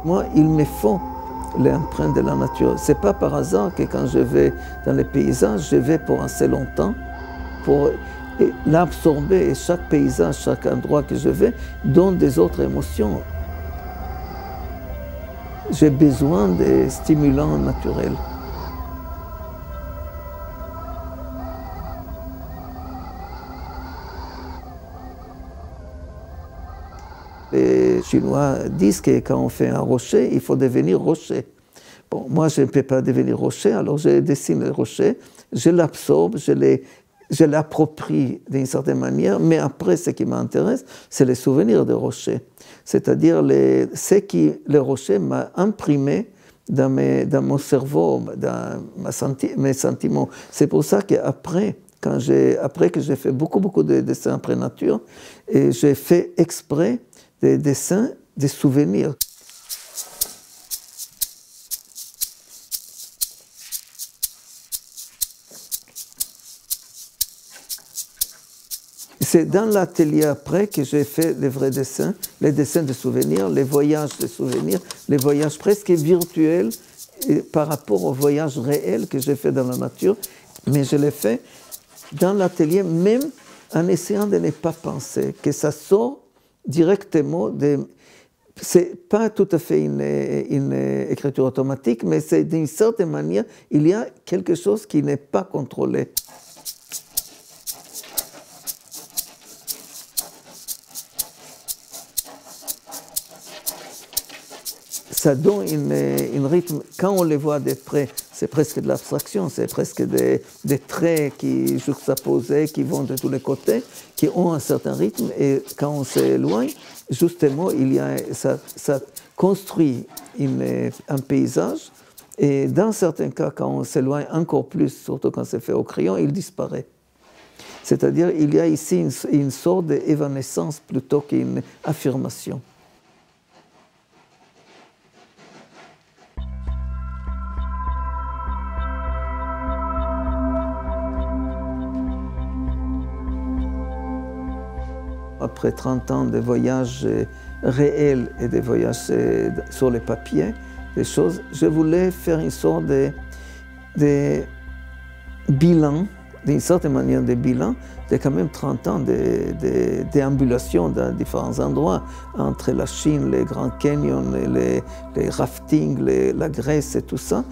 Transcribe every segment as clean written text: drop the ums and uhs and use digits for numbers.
Moi, il me faut l'empreinte de la nature. Ce n'est pas par hasard que quand je vais dans les paysages, je vais pour assez longtemps pour l'absorber. Et chaque paysage, chaque endroit que je vais, donne des autres émotions. J'ai besoin de stimulants naturels. Les Chinois disent que quand on fait un rocher, il faut devenir rocher. Bon, moi, je ne peux pas devenir rocher, alors je dessine le rocher, je l'absorbe, je l'approprie d'une certaine manière, mais après, ce qui m'intéresse, c'est les souvenirs de rocher. C'est-à-dire ce que le rocher m'a imprimé dans mon cerveau, dans mes sentiments. C'est pour ça qu'après, après que j'ai fait beaucoup de dessins après nature, et j'ai fait exprès des dessins, des souvenirs. C'est dans l'atelier après que j'ai fait les vrais dessins, les dessins de souvenirs, les voyages de souvenirs, les voyages presque virtuels par rapport aux voyages réels que j'ai fait dans la nature. Mais je l'ai fait dans l'atelier, même en essayant de ne pas penser, que ça sort directement de... C'est pas tout à fait une écriture automatique, mais c'est d'une certaine manière, il y a quelque chose qui n'est pas contrôlé. Ça donne un rythme, quand on les voit de près, c'est presque de l'abstraction, c'est presque des traits qui juxtaposés, qui vont de tous les côtés, qui ont un certain rythme, et quand on s'éloigne, justement, ça construit un paysage, et dans certains cas, quand on s'éloigne encore plus, surtout quand c'est fait au crayon, il disparaît. C'est-à-dire, il y a ici une sorte d'évanescence plutôt qu'une affirmation. Après 30 ans de voyages réels et de voyages sur les papiers, des choses, je voulais faire une sorte de bilan, d'une certaine manière de bilan, de quand même 30 ans de déambulation dans différents endroits, entre la Chine, les Grands Canyons, les raftings, la Grèce et tout ça.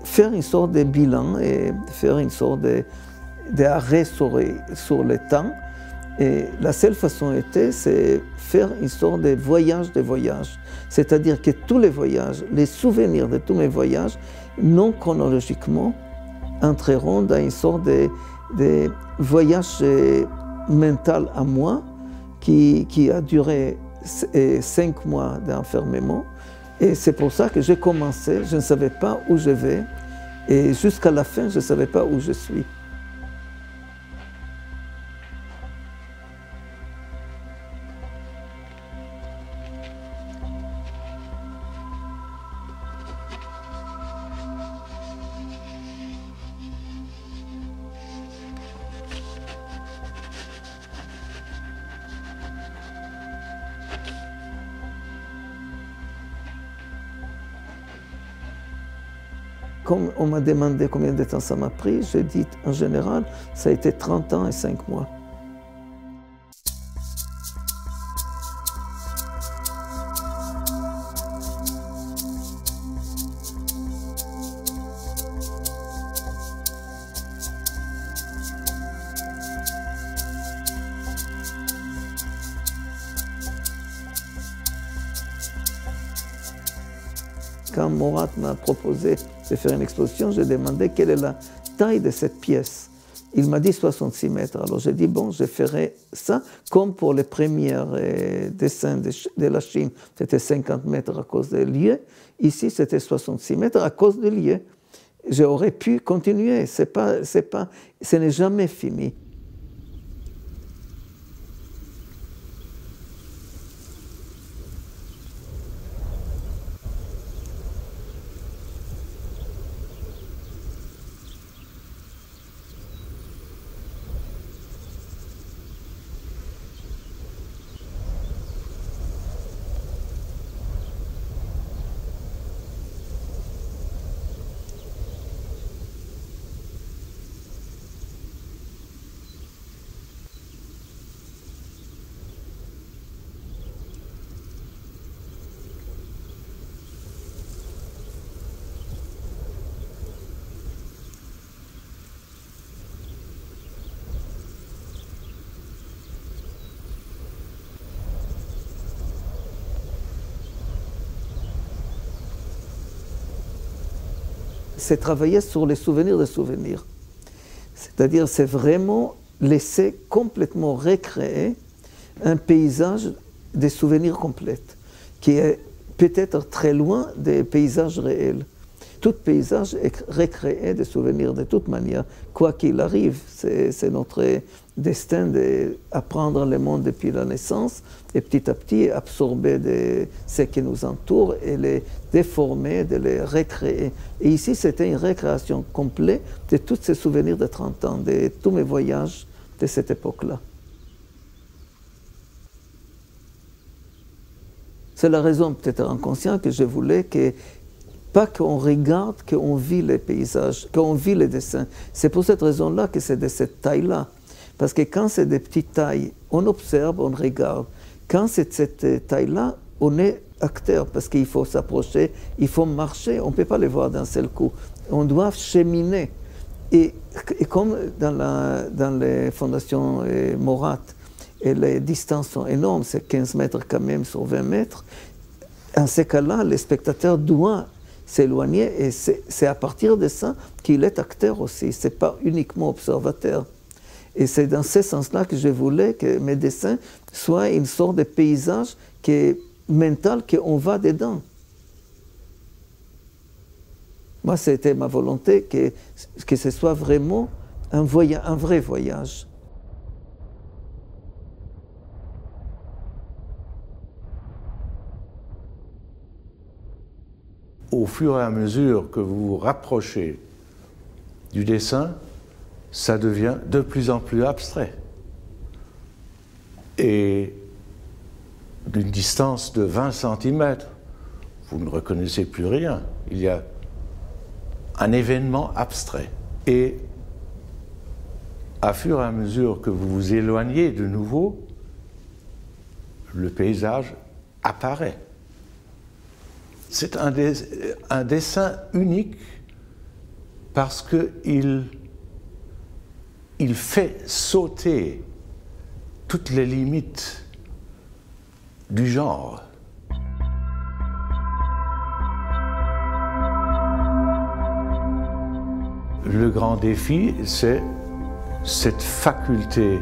Faire une sorte de bilan et faire une sorte d'arrêt sur le temps. Et la seule façon était, c'est faire une sorte de voyage. C'est-à-dire que tous les voyages, les souvenirs de tous mes voyages, non chronologiquement, entreront dans une sorte de voyage mental à moi qui a duré 5 mois d'enfermement. Et c'est pour ça que j'ai commencé, je ne savais pas où je vais, et jusqu'à la fin, je ne savais pas où je suis. Comme on m'a demandé combien de temps ça m'a pris, j'ai dit en général, ça a été 30 ans et 5 mois. Quand Morat m'a proposé de faire une exposition, j'ai demandé quelle est la taille de cette pièce. Il m'a dit 66 mètres. Alors j'ai dit, bon, je ferai ça comme pour les premiers dessins de la Chine. C'était 50 mètres à cause des lieux. Ici, c'était 66 mètres à cause des lieux. J'aurais pu continuer. Ce n'est jamais fini. c'est travailler sur les souvenirs des souvenirs. C'est-à-dire, c'est vraiment laisser complètement recréer un paysage des souvenirs complets, qui est peut-être très loin des paysages réels. Tout paysage est recréé des souvenirs de toute manière, quoi qu'il arrive. C'est notre destin d'apprendre le monde depuis la naissance et petit à petit absorber de ce qui nous entoure et les déformer, de les recréer. Et ici, c'était une récréation complète de tous ces souvenirs de 30 ans, de tous mes voyages de cette époque-là. C'est la raison, peut-être inconsciente, que je voulais que pas qu'on regarde, qu'on vit les paysages, qu'on vit les dessins. C'est pour cette raison-là que c'est de cette taille-là. Parce que quand c'est des petites tailles, on observe, on regarde. Quand c'est de cette taille-là, on est acteur, parce qu'il faut s'approcher, il faut marcher, on ne peut pas les voir d'un seul coup. On doit cheminer. Et comme dans les fondations Morat, et les distances sont énormes, c'est 15 mètres quand même sur 20 mètres, en ces cas-là, le spectateur doit s'éloigner et c'est à partir de ça qu'il est acteur aussi, c'est pas uniquement observateur. Et c'est dans ce sens-là que je voulais que mes dessins soient une sorte de paysage qui est mental, qu'on va dedans. Moi, c'était ma volonté que ce soit vraiment un vrai voyage. Au fur et à mesure que vous vous rapprochez du dessin, ça devient de plus en plus abstrait. Et d'une distance de 20 cm, vous ne reconnaissez plus rien. Il y a un événement abstrait. Et à fur et à mesure que vous vous éloignez de nouveau, le paysage apparaît. C'est un dessin unique parce qu'il fait sauter toutes les limites du genre. Le grand défi, c'est cette faculté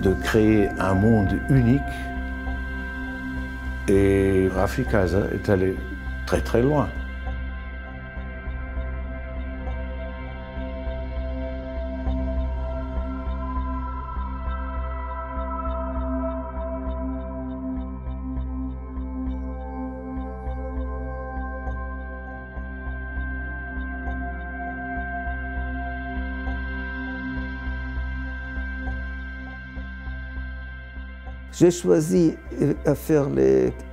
de créer un monde unique. Et Rafi Kaza est allé très très loin. J'ai choisi à faire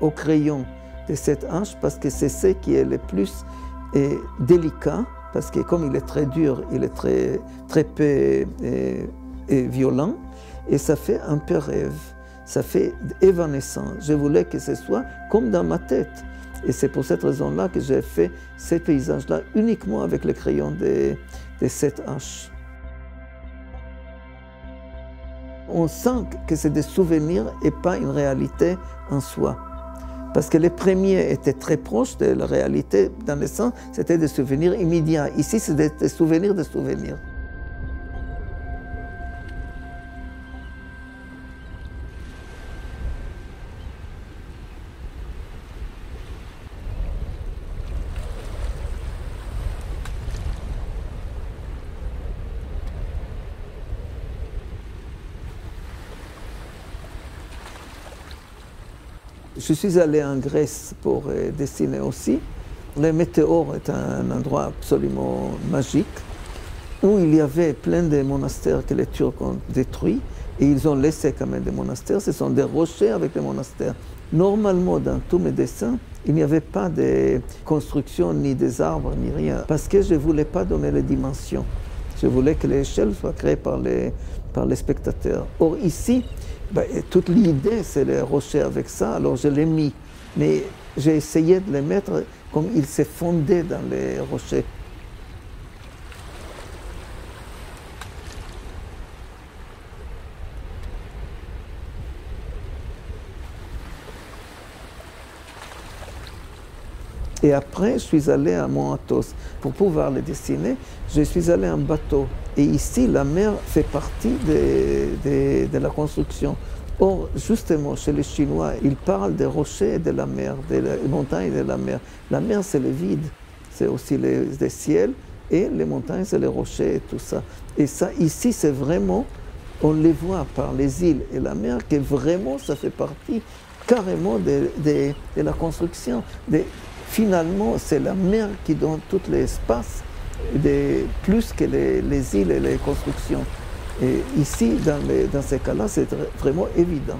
au crayon de cette hache parce que c'est ce qui est le plus délicat, parce que comme il est très dur, il est très épais et violent, et ça fait un peu rêve, ça fait évanescent. Je voulais que ce soit comme dans ma tête. Et c'est pour cette raison-là que j'ai fait ces paysages-là uniquement avec le crayon de cette hache. On sent que c'est des souvenirs et pas une réalité en soi. Parce que les premiers étaient très proches de la réalité, dans le sens, c'était des souvenirs immédiats. Ici, c'est des souvenirs de souvenirs. Je suis allé en Grèce pour dessiner aussi. Le Météore est un endroit absolument magique où il y avait plein de monastères que les Turcs ont détruits et ils ont laissé quand même des monastères. Ce sont des rochers avec des monastères. Normalement, dans tous mes dessins, il n'y avait pas de construction, ni des arbres, ni rien, parce que je ne voulais pas donner les dimensions. Je voulais que l'échelle soit créée par les spectateurs. Or ici, toute l'idée, c'est les rochers avec ça, alors je l'ai mis. Mais j'ai essayé de les mettre comme ils se fondaient dans les rochers. Et après, je suis allé à Mont Athos. Pour pouvoir les dessiner, je suis allé en bateau. Et ici, la mer fait partie de la construction. Or, justement, chez les Chinois, ils parlent des rochers et de la mer, des montagnes et de la mer. La mer, c'est le vide, c'est aussi les ciels, et les montagnes, c'est les rochers et tout ça. Et ça, ici, c'est vraiment, on les voit par les îles et la mer, que vraiment, ça fait partie carrément de la construction. Finalement, c'est la mer qui donne tout l'espace, plus que les îles et les constructions. Et ici, dans ces cas-là, c'est vraiment évident.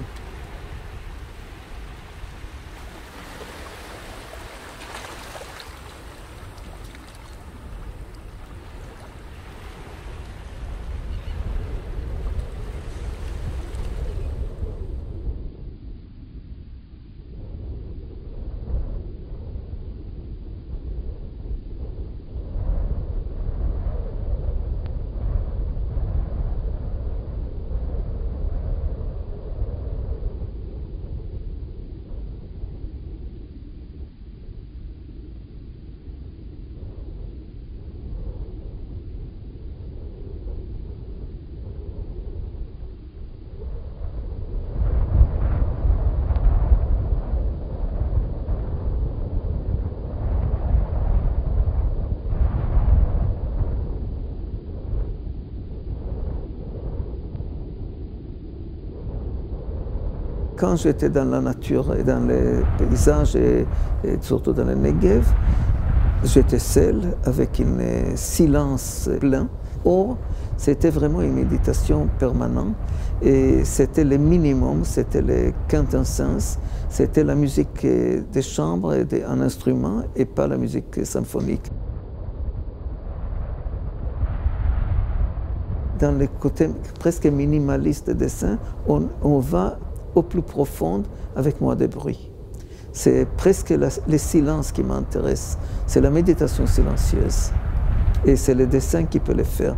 Quand j'étais dans la nature et dans les paysages, et surtout dans le Negev, j'étais seul avec un silence plein. Or, c'était vraiment une méditation permanente et c'était le minimum, c'était le quintessence, c'était la musique de chambre et en instrument et pas la musique symphonique. Dans le côté presque minimaliste des dessins, on va au plus profond avec moins de bruit. C'est presque le silence qui m'intéresse. C'est la méditation silencieuse. Et c'est le dessin qui peut le faire.